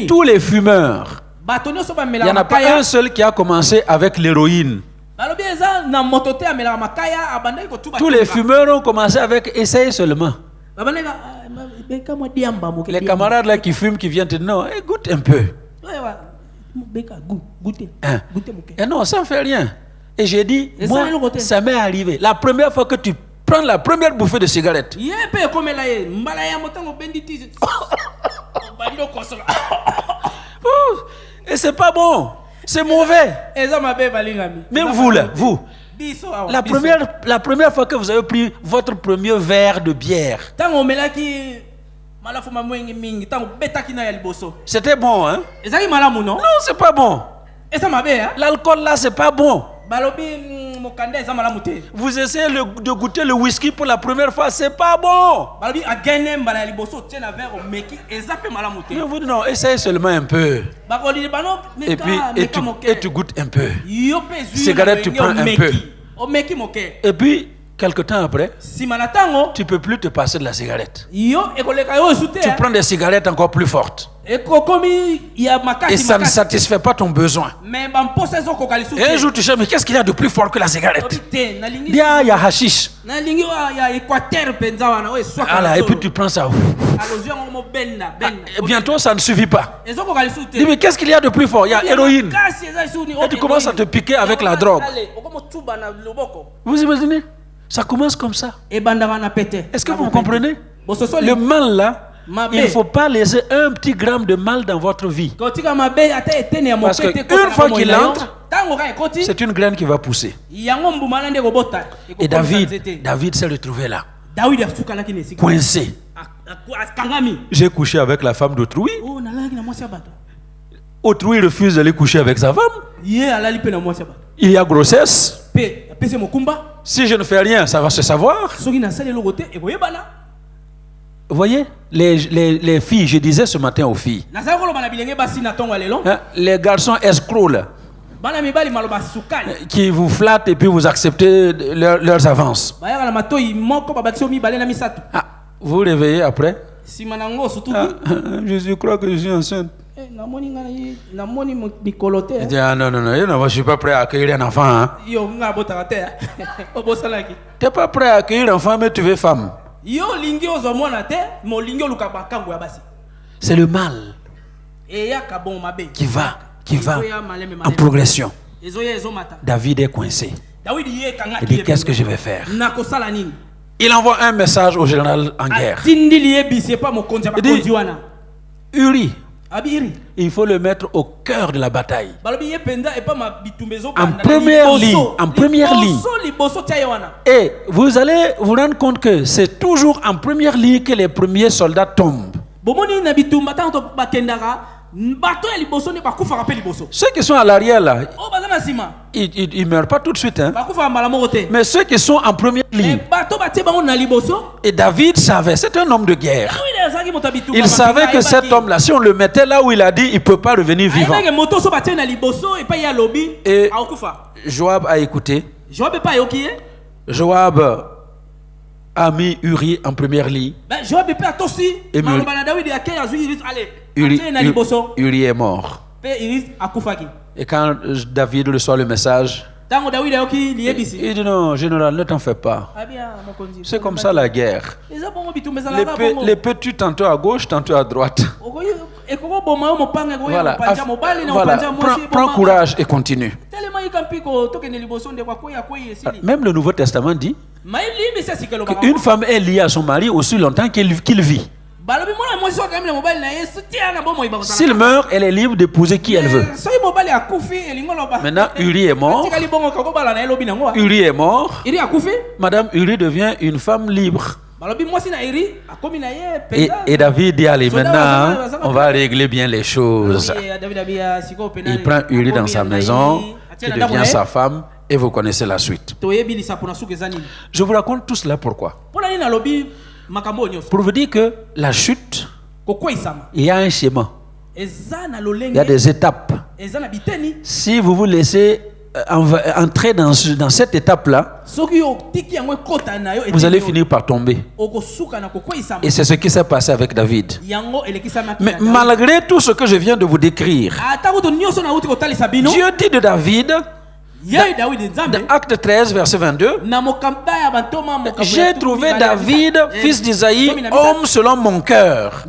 Tous les fumeurs, il n'y en a pas un seul qui a commencé avec l'héroïne. Tous les fumeurs ont commencé avec essayer seulement. Les camarades là qui fument, qui viennent te dire non, goûte un peu. Hein? Et non, ça ne fait rien. Et j'ai dit, moi, ça m'est arrivé. La première fois que tu prends la première bouffée de cigarette, et c'est pas bon, c'est mauvais. Même vous là, vous, la première fois que vous avez pris votre premier verre de bière, c'était bon, hein? Non, c'est pas bon. L'alcool là, c'est pas bon. Vous essayez de goûter le whisky pour la première fois, c'est pas bon. Mais vous dites non, essaye seulement un peu. Et puis, et tu goûtes un peu. Cigarette, tu prends un peu. Et puis, quelque temps après, tu ne peux plus te passer de la cigarette. Tu prends des cigarettes encore plus fortes. Et ça ne satisfait pas ton besoin. Et un jour tu sais, mais qu'est-ce qu'il y a de plus fort que la cigarette? Il y a hashish. Voilà, et puis tu prends ça. Et bientôt ça ne suffit pas. Dis, mais qu'est-ce qu'il y a de plus fort? Il y a héroïne. Et tu commences à te piquer avec la drogue. Vous imaginez? Ça commence comme ça. Est-ce que vous comprenez? Le mal là, il ne faut pas laisser un petit gramme de mal dans votre vie. Parce qu'une fois qu'il entre, c'est une graine qui va pousser. Et David s'est retrouvé là, coincé. J'ai couché avec la femme d'autrui. Autrui refuse d'aller coucher avec sa femme. Il y a grossesse. Si je ne fais rien, ça va se savoir. Vous voyez, les filles, je disais ce matin aux filles, les garçons escrocs là, qui vous flattent et puis vous acceptez leurs avances. Vous réveillez après. Je crois que je suis enceinte. Il dit, ah, non, je ne suis pas prêt à accueillir un enfant. Hein. Tu n'es pas prêt à accueillir un enfant, mais tu veux femme. C'est le mal qui va en progression. David est coincé. Il dit, qu'est-ce que je vais faire? Il envoie un message au général en guerre. Il dit, Uri, il faut le mettre au cœur de la bataille. En première ligne. Et vous allez vous rendre compte que c'est toujours en première ligne que les premiers soldats tombent. Ceux qui sont à l'arrière là, ils ne meurent pas tout de suite. Hein? Mais ceux qui sont en première ligne. Et David savait, c'est un homme de guerre. Il savait que cet homme là, si on le mettait là où il a dit, il ne peut pas revenir vivant. Et Joab a écouté. Joab a mis Uri en première ligne. Et Uri est mort. Et quand David reçoit le message, il dit non, général, ne t'en fais pas. C'est comme ça la guerre. L'épée tue tantôt à gauche, tantôt à droite. Voilà. Prends courage et continue. Même le Nouveau Testament dit qu'une femme est liée à son mari aussi longtemps qu'il vit. S'il meurt, elle est libre d'épouser qui elle veut. Maintenant, Uri est mort. Uri est mort. Madame Uri devient une femme libre. Et David dit, allez, maintenant, on va régler bien les choses. Il prend Uri dans sa maison, qui devient sa femme, et vous connaissez la suite. Je vous raconte tout cela pourquoi? Pour vous dire que la chute, il y a un schéma. Il y a des étapes. Si vous vous laissez entrer dans cette étape-là, vous allez finir par tomber. Et c'est ce qui s'est passé avec David. Mais malgré tout ce que je viens de vous décrire, Dieu dit de David, dans Acte 13, verset 22, j'ai trouvé David, fils d'Isaïe, homme selon mon cœur,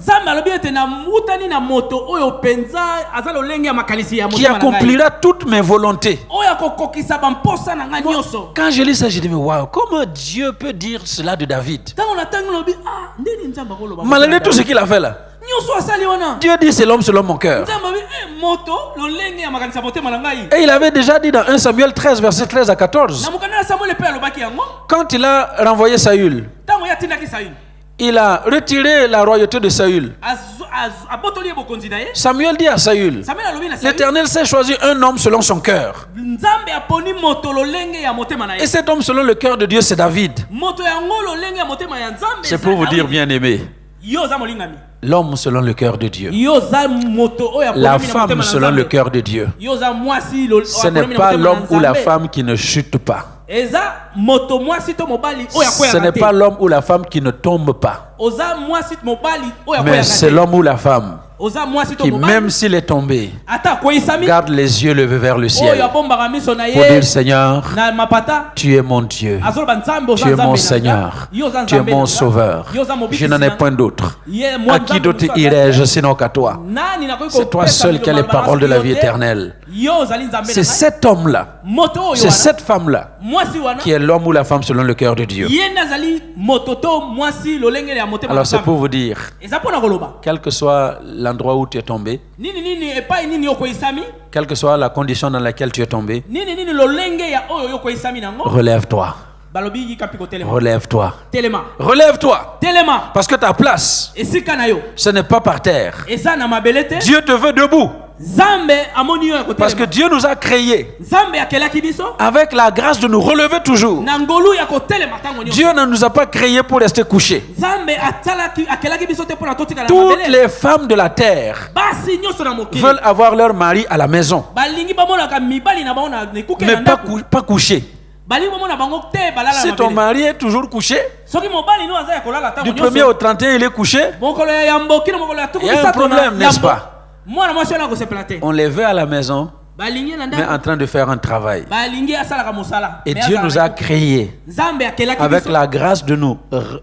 qui accomplira toutes mes volontés. Quand je lis ça, je dis, mais waouh, comment Dieu peut dire cela de David? Malgré tout ce qu'il a fait là, Dieu dit c'est l'homme selon mon cœur. Et il avait déjà dit dans 1 Samuel 13, verset 13 à 14, quand il a renvoyé Saül, il a retiré la royauté de Saül. Samuel dit à Saül, l'Éternel s'est choisi un homme selon son cœur. Et cet homme selon le cœur de Dieu, c'est David. C'est pour vous dire, bien aimé, l'homme selon le cœur de Dieu, la femme selon le cœur de Dieu. Ce n'est pas l'homme ou la femme qui ne chute pas. Ce n'est pas l'homme ou la femme qui ne tombe pas. Mais c'est l'homme ou la femme qui, même s'il est tombé, garde les yeux levés vers le ciel pour dire, Seigneur, tu es mon Dieu, tu es mon Seigneur, tu es mon Sauveur, je n'en ai point d'autre. À qui d'autre irai-je sinon qu'à toi? C'est toi seul qui as les paroles de la vie éternelle. C'est cet homme-là, c'est cette femme-là qui est l'homme ou la femme selon le cœur de Dieu. Alors c'est pour vous dire, quel que soit l'endroit où tu es tombé, quelle que soit la condition dans laquelle tu es tombé, relève-toi. Relève-toi. Relève-toi. Parce que ta place, ce n'est pas par terre. Dieu te veut debout. Parce que Dieu nous a créés avec la grâce de nous relever toujours. Dieu ne nous a pas créés pour rester couchés. Toutes les femmes de la terre veulent avoir leur mari à la maison, mais pas couché. Si ton mari est toujours couché, du 1er au 31 il est couché, il y a un problème, n'est-ce pas? On les veut à la maison, mais en train de faire un travail. Et Dieu nous a créés avec la grâce de nous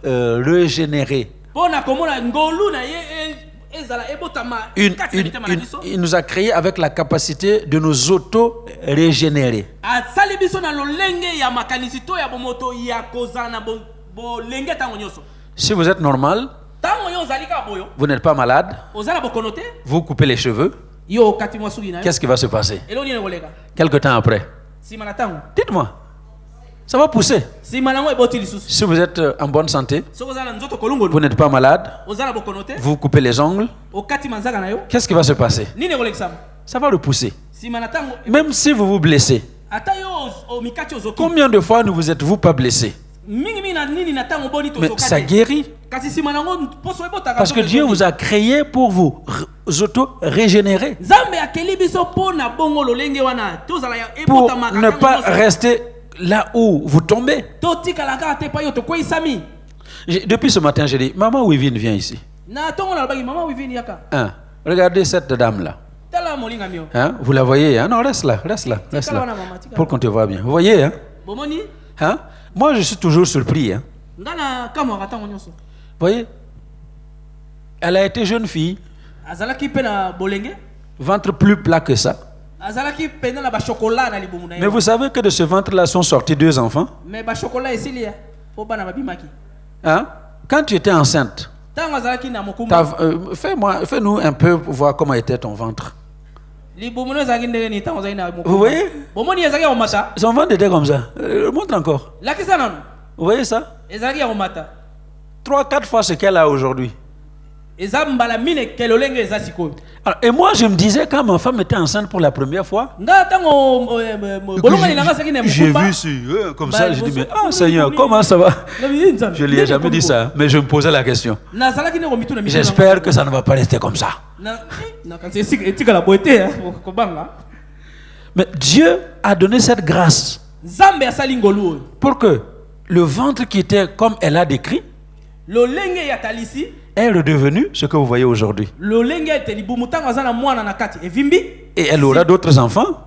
régénérer. Il nous a créés avec la capacité de nous auto-régénérer. Si vous êtes normal, vous n'êtes pas malade, vous coupez les cheveux, qu'est-ce qui va se passer quelque temps après? Dites-moi. Ça va pousser. Si vous êtes en bonne santé, vous n'êtes pas malade, vous coupez les ongles, qu'est-ce qui va se passer? Ça va repousser. Même si vous vous blessez, combien de fois ne vous êtes-vous pas blessé? Mais ça guérit. Parce que Dieu vous a créé pour vous auto-régénérer. Pour ne pas rester là où vous tombez. Depuis ce matin, j'ai dit, maman Wivine, viens ici. Hein? Regardez cette dame-là. Hein? Vous la voyez, hein? Non, reste là. Pour qu'on te voit bien. Vous voyez, hein? Hein? Moi, je suis toujours surpris. Hein? Vous voyez? Elle a été jeune fille. Ventre plus plat que ça. Mais vous savez que de ce ventre-là sont sortis 2 enfants. Hein? Quand tu étais enceinte, fais-nous un peu voir comment était ton ventre. Vous voyez? Son ventre était comme ça. Montre encore. Vous voyez ça? 3-4 fois ce qu'elle a aujourd'hui. Alors, et moi je me disais quand ma femme était enceinte pour la première fois, j'ai vu comme ça, j'ai dit mais Seigneur, comment ça va? Je lui ai jamais dit ça, mais je me posais la question. J'espère que ça ne va pas rester comme ça. Mais Dieu a donné cette grâce pour que le ventre qui était comme elle a décrit est redevenu ce que vous voyez aujourd'hui. Et elle aura d'autres enfants.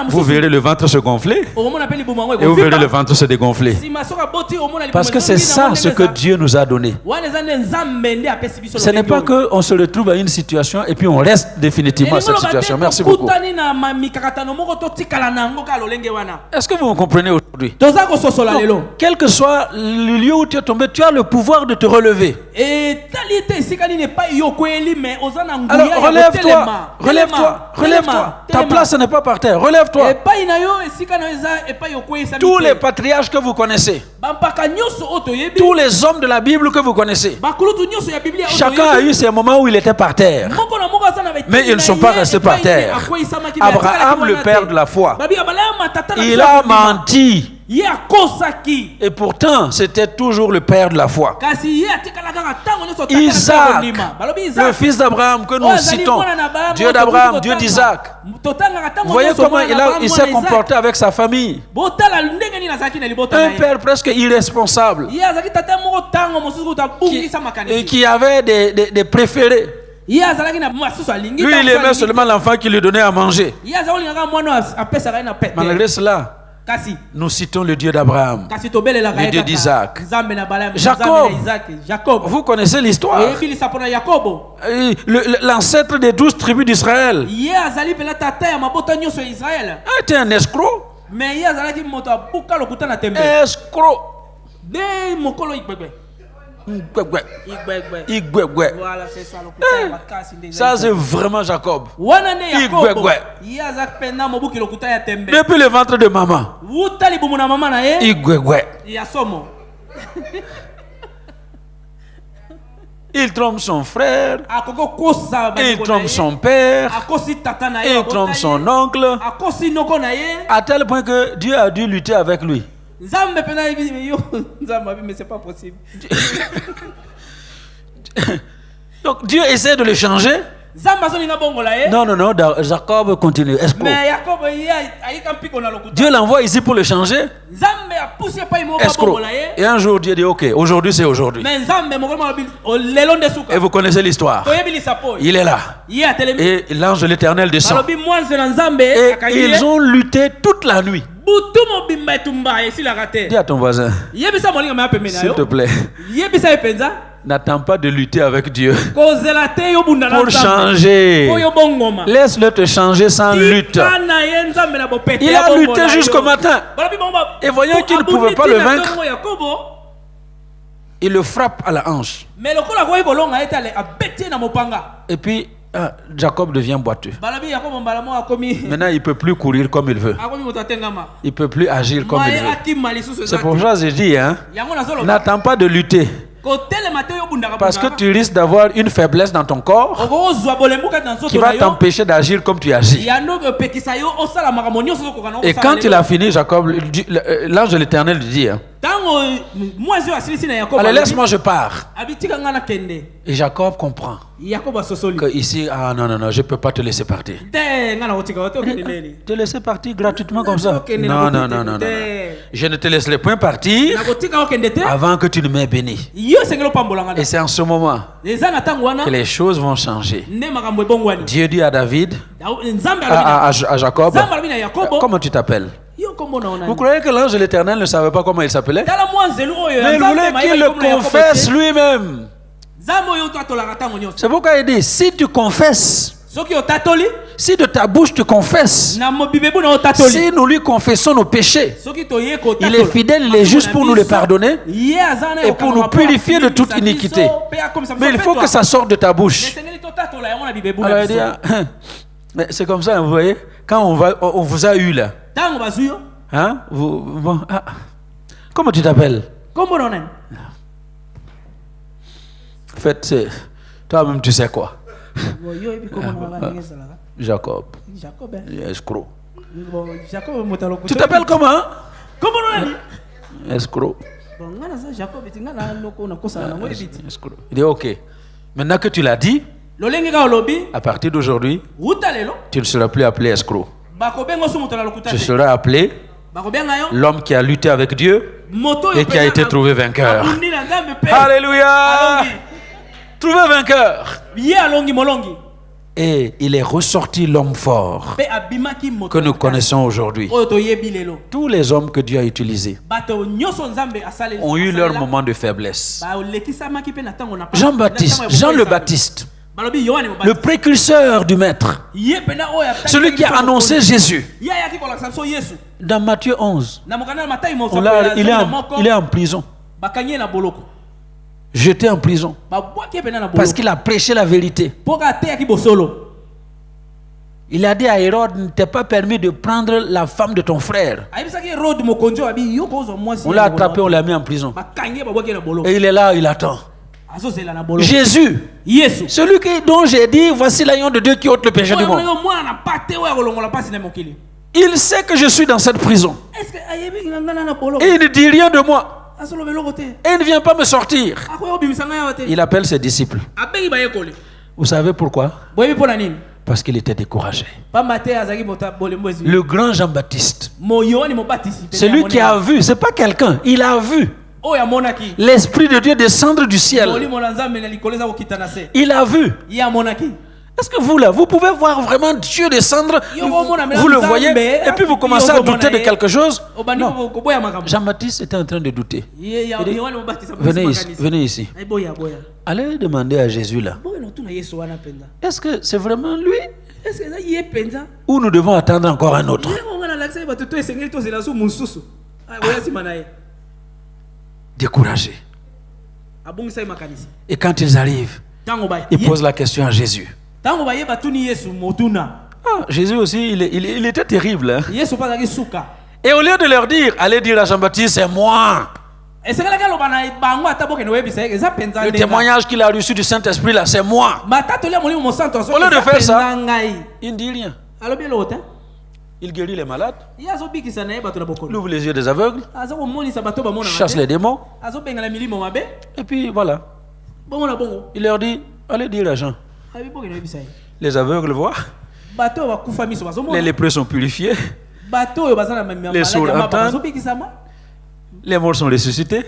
Vous verrez le ventre se gonfler. Et vous verrez le ventre se dégonfler. Parce que c'est ça ce que Dieu nous a donné. Ce n'est pas qu'on se retrouve à une situation et puis on reste définitivement à cette situation. Merci beaucoup. Est-ce que vous me comprenez aujourd'hui? Quel que soit le lieu où tu es tombé, tu as le pouvoir de te relever. Alors relève-toi. Ta place n'est pas par terre. Relève-toi. Tous les patriarches que vous connaissez, tous les hommes de la Bible que vous connaissez, chacun a eu ses moments où il était par terre, mais ils ne sont pas restés par terre. Abraham, le père de la foi, il a menti. Et pourtant, c'était toujours le père de la foi. Isaac, le fils d'Abraham que nous citons, Dieu d'Abraham, Dieu d'Isaac. Vous voyez comment il s'est comporté avec sa famille. Un père presque irresponsable, qui avait des préférés. Lui, il aimait seulement l'enfant qui lui donnait à manger. Malgré cela, nous citons le Dieu d'Abraham, le Dieu d'Isaac, Jacob. Vous connaissez l'histoire. L'ancêtre des 12 tribus d'Israël était un escroc. Escroc. Voilà, c'est ça. Ça, c'est vraiment Jacob. Depuis le ventre de maman. Il trompe son frère, il trompe son père, il trompe son oncle, à tel point que Dieu a dû lutter avec lui. Mais c'est pas possible. Donc Dieu essaie de le changer. Non, Jacob continue. Dieu l'envoie ici pour le changer. Escroc. Et un jour, Dieu dit ok, aujourd'hui c'est aujourd'hui. Et vous connaissez l'histoire. Il est là. Et l'ange de l'Éternel descend. Et ils ont lutté toute la nuit. Dis à ton voisin, s'il te plaît, n'attends pas de lutter avec Dieu pour changer. Laisse-le te changer sans lutte. Il a lutté jusqu'au matin. Et voyant qu'il ne pouvait pas le vaincre, il le frappe à la hanche. Et puis Jacob devient boiteux. Maintenant, il ne peut plus courir comme il veut. Il ne peut plus agir comme il veut. C'est pour ça que je dis, n'attends pas de lutter. Parce que tu risques d'avoir une faiblesse dans ton corps qui va t'empêcher d'agir comme tu agis. Et quand il a fini, Jacob, l'ange de l'Éternel lui dit, allez, laisse-moi, je pars. Et Jacob comprend que ici, non, je ne peux pas te laisser partir. Te laisser partir gratuitement comme ça? Non. Je ne te laisserai point partir avant que tu ne m'aies béni. Et c'est en ce moment que les choses vont changer. Dieu dit à David, à Jacob, comment tu t'appelles? Vous croyez que l'ange de l'Éternel ne savait pas comment il s'appelait? Mais il voulait qu'il le confesse lui-même. C'est pourquoi il dit, si tu confesses, si de ta bouche tu confesses, si nous lui confessons nos péchés, il est fidèle, il est juste pour nous les pardonner et pour nous purifier de toute iniquité. Mais il faut que ça sorte de ta bouche. Alors il dit, mais c'est comme ça, vous voyez, quand on vous a eu là, comment tu t'appelles? En fait, toi-même tu sais quoi? Jacob. Escroc. Tu t'appelles comment? Escroc. Il dit ok. Maintenant que tu l'as dit, à partir d'aujourd'hui, tu ne seras plus appelé escroc. Tu seras appelé l'homme qui a lutté avec Dieu et qui a été trouvé vainqueur. Alléluia! Trouvé vainqueur. Et il est ressorti l'homme fort que nous connaissons aujourd'hui. Tous les hommes que Dieu a utilisés ont eu leur moment de faiblesse. Jean-Baptiste, Jean le Baptiste, le précurseur du Maître, celui qui a annoncé Jésus. Dans Matthieu 11, il est en prison, jeté en prison parce qu'il a prêché la vérité. Il a dit à Hérode, il ne t'est pas permis de prendre la femme de ton frère. On l'a attrapé, on l'a mis en prison. Et il est là, il attend. Jésus, celui dont j'ai dit, voici l'agneau de Dieu qui ôte le péché du monde. Il sait que je suis dans cette prison. Et il ne dit rien de moi. Et il ne vient pas me sortir. Il appelle ses disciples. Vous savez pourquoi? Parce qu'il était découragé. Le grand Jean-Baptiste, celui qui a vu, c'est pas quelqu'un, il a vu l'Esprit de Dieu descendre du ciel. Il a vu. Est-ce que vous là, vous pouvez voir vraiment Dieu descendre? Vous le voyez et puis vous commencez à douter de quelque chose? Non. Jean-Baptiste était en train de douter. Il dit, venez ici. Allez demander à Jésus là. Est-ce que c'est vraiment lui? Ou nous devons attendre encore un autre? Découragé. Et quand ils arrivent, ils posent la question à Jésus. Jésus aussi, il était terrible. Hein? Et au lieu de leur dire, allez dire à Jean-Baptiste, c'est moi. Le témoignage qu'il a reçu du Saint-Esprit là, c'est moi. Au lieu de faire ça, il ne dit rien. Il guérit les malades. Il ouvre les yeux des aveugles. Chasse les démons. Et puis voilà. Il leur dit, allez dire à Jean. Les aveugles voient. Les lépreux sont purifiés. Les sourds entendent. Les morts sont ressuscités.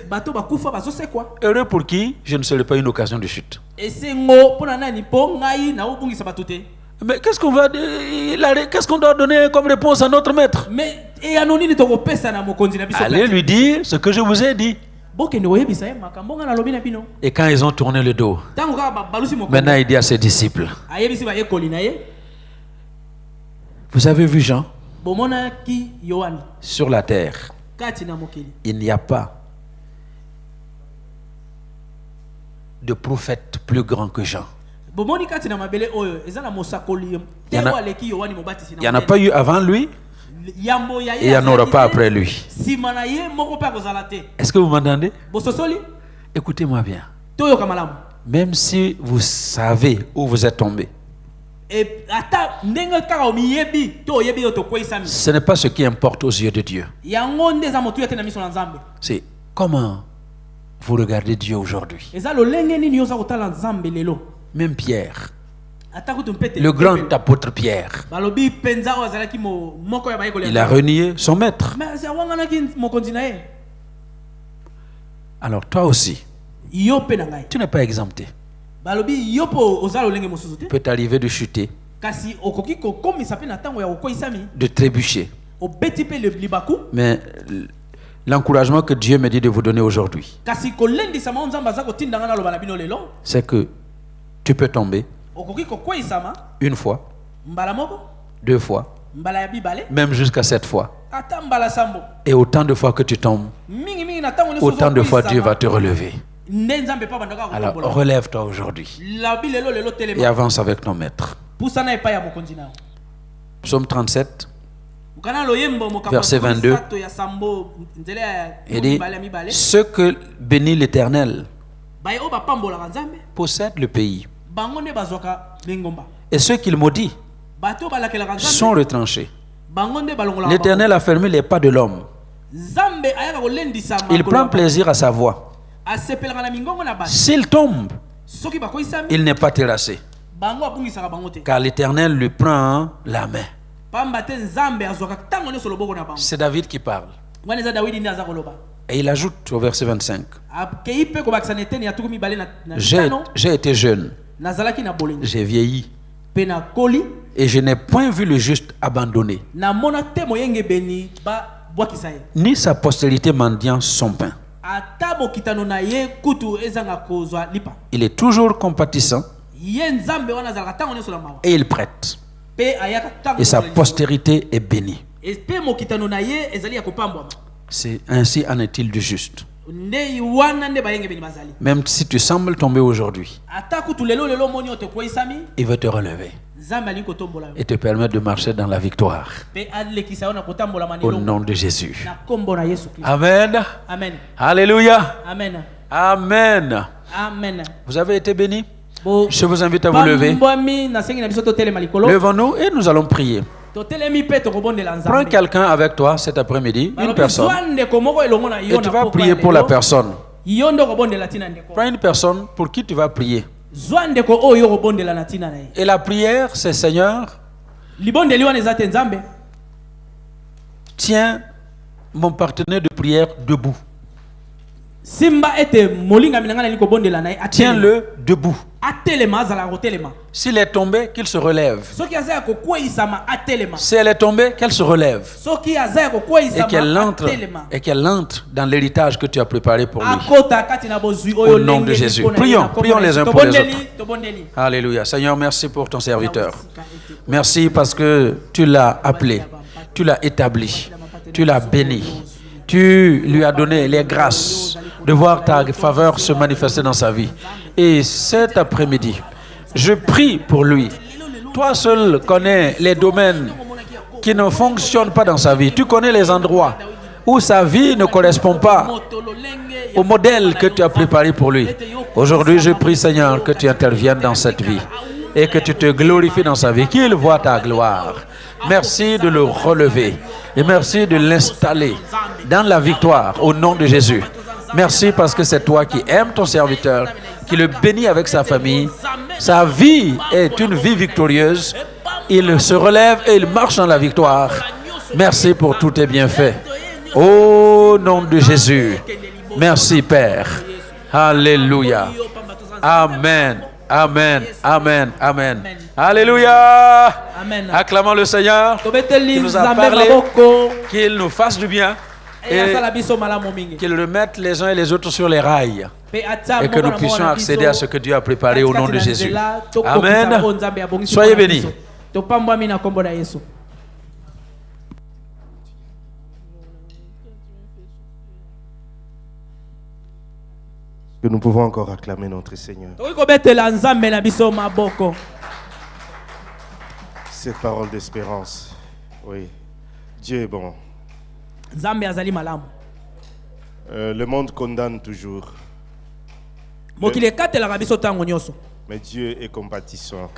Heureux pour qui je ne serai pas une occasion de chute. Mais qu'est-ce qu'on va qu'est-ce qu'on doit donner comme réponse à notre maître? Allez lui dire ce que je vous ai dit. Et quand ils ont tourné le dos, maintenant il dit à ses disciples, vous avez vu Jean? Sur la terre, il n'y a pas de prophète plus grand que Jean. Il n'y en a pas eu avant lui et il n'y en aura pas après lui. Est-ce que vous m'entendez? Écoutez-moi bien. Même si vous savez où vous êtes tombé, ce n'est pas ce qui importe aux yeux de Dieu. C'est comment vous regardez Dieu aujourd'hui. Même Pierre, le grand apôtre Pierre, il a renié son maître. Alors toi aussi, tu n'es pas exempté. Peut t'arriver de chuter, de trébucher. Mais l'encouragement que Dieu me dit de vous donner aujourd'hui, c'est que tu peux tomber une fois, 2 fois, même jusqu'à 7 fois. Et autant de fois que tu tombes, autant de fois Dieu va te relever. Alors relève-toi aujourd'hui et avance avec ton maître. Psaume 37, verset 22, il dit, ceux que bénit l'Éternel possèdent le pays, et ceux qu'il maudit sont retranchés. L'Éternel a fermé les pas de l'homme. Il prend plaisir à sa voix. S'il tombe, il n'est pas terrassé, car l'Éternel lui prend la main. C'est David qui parle. Et il ajoute au verset 25, j'ai été jeune, j'ai vieilli, et je n'ai point vu le juste abandonné, ni sa postérité mendiant son pain. Il est toujours compatissant et il prête, et sa postérité est bénie. C'est ainsi en est-il du juste. Même si tu sembles tomber aujourd'hui, il veut te relever et te permettre de marcher dans la victoire. Au nom de Jésus. Amen. Alléluia. Amen. Vous avez été bénis. Je vous invite à vous lever. Levons-nous et nous allons prier. Prends quelqu'un avec toi cet après-midi, une personne, et tu vas prier pour la personne. Prends une personne pour qui tu vas prier. Et la prière, c'est Seigneur, tiens mon partenaire de prière debout. Tiens-le debout. S'il est tombé, qu'il se relève. Si elle est tombée, qu'elle se relève. Et qu'elle entre dans l'héritage que tu as préparé pour lui. Au nom de Jésus. Prions les uns pour les autres. Alléluia. Seigneur, merci pour ton serviteur. Merci parce que tu l'as appelé, tu l'as établi, tu l'as béni. tu lui as donné les grâces de voir ta faveur se manifester dans sa vie. Et cet après-midi, je prie pour lui. Toi seul connais les domaines qui ne fonctionnent pas dans sa vie. Tu connais les endroits où sa vie ne correspond pas au modèle que tu as préparé pour lui. Aujourd'hui, je prie, Seigneur, que tu interviennes dans cette vie et que tu te glorifies dans sa vie, qu'il voit ta gloire. Merci de le relever et merci de l'installer dans la victoire au nom de Jésus. Merci parce que c'est toi qui aimes ton serviteur, qui le bénit avec sa famille. Sa vie est une vie victorieuse. Il se relève et il marche dans la victoire. Merci pour tous tes bienfaits. Au nom de Jésus. Merci Père. Alléluia. Amen. Amen. Amen. Amen. Alléluia. Amen. Acclamons le Seigneur qui nous a parlé, qu'il nous fasse du bien et qu'il remette les uns et les autres sur les rails et que nous puissions accéder à ce que Dieu a préparé au nom de Jésus. Amen. Soyez bénis. Que nous pouvons encore acclamer notre Seigneur. Cette parole d'espérance. Oui. Dieu est bon. Le monde condamne toujours. Mais Dieu est compatissant.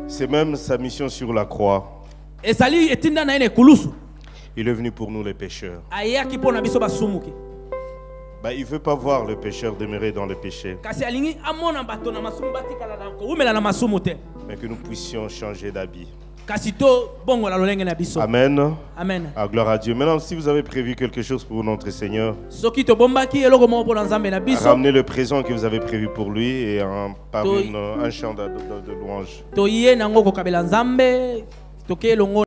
C'est même sa mission sur la croix. Il est venu pour nous les pécheurs. Il ne veut pas voir le pécheur demeurer dans le péché. Mais que nous puissions changer d'habit. Amen. Amen. Ah, gloire à Dieu. Maintenant, si vous avez prévu quelque chose pour notre Seigneur, ramenez le présent que vous avez prévu pour lui et par un chant de louange.